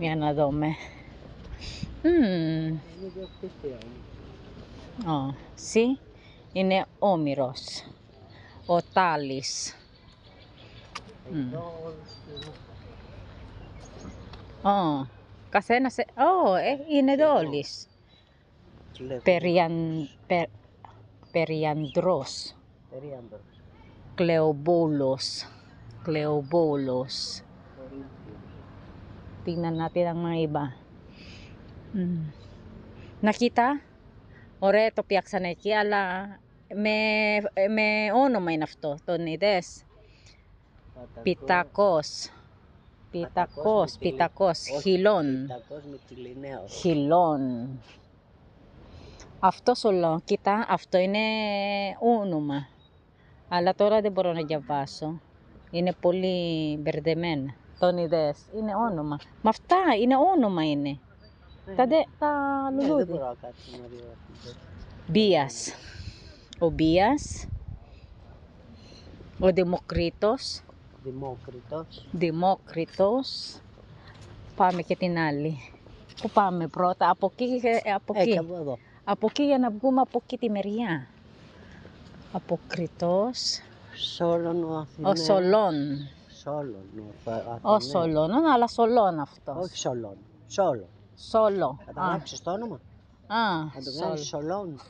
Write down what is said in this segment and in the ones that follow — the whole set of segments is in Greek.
Για να δούμε. See? Είναι Όμηρος. Ο Τάλης. Καθένας... είναι εδώ όλες. Περιανδρός. Κλεομπόλος. Tingnan natin ang mga iba. Nakita? Ωραία το πιάξανε εκεί, αλλά με όνομα είναι αυτό, τον είδες. Πιτακός, χιλών. Αυτό σου λέω, κοίτα, αυτό είναι όνομα. Αλλά τώρα δεν μπορώ να διαβάσω. Είναι πολύ μπερδεμένα. Τον είδες, είναι όνομα. Μα αυτά είναι όνομα είναι. Τα λουλούδι. Μπίας. Ο Μπίας. Ο Δημόκριτος. Πάμε και την άλλη. Πού πάμε πρώτα, από εκεί. Από εκεί για να βγούμε από εκεί τη μεριά. Αποκριτός. Ο Σολών. Ο Σολών, αλλά Σολών αυτός. Όχι Σολών. Σόλο. Θα τα αλλάξεις το όνομα. Θα το βγάλεις Σολών.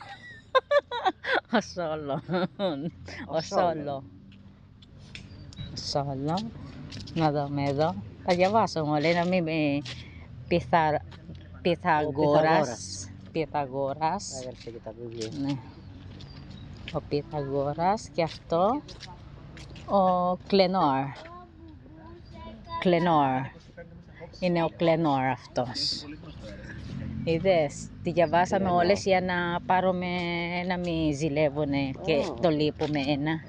Ο Σόλο. Να δούμε εδώ. Θα διαβάσω όλα, να μην με Πυθαγόρας. Έγραψε και τα βιβλία. Ναι. Ο Πυθαγόρας και αυτό. Ο Κλενόρ. Είναι ο Κλενόρ αυτός. Είδες, τη διαβάσαμε όλες για να πάρουμε, να μην ζηλεύουνε και το λείπουμε ένα.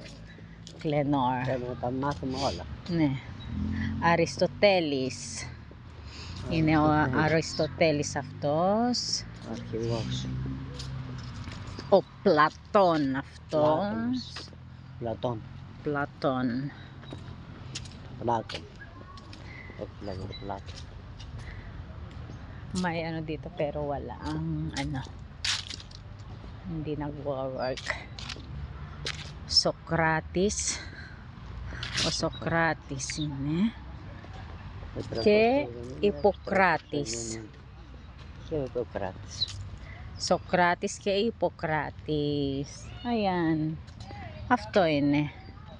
Κλενόρ. Πρέπει να τα μάθουμε όλα. Ναι. Αριστοτέλης. Είναι ο Αριστοτέλης αυτός. Αρχηγός. Ο Πλατών αυτός. Πλατών. May ano dito pero wala ang hindi nagwo-work. Socrates είναι και Ιπποκράτης. Σοκράτης και Ιπποκράτης. Ayan. Αυτό είναι.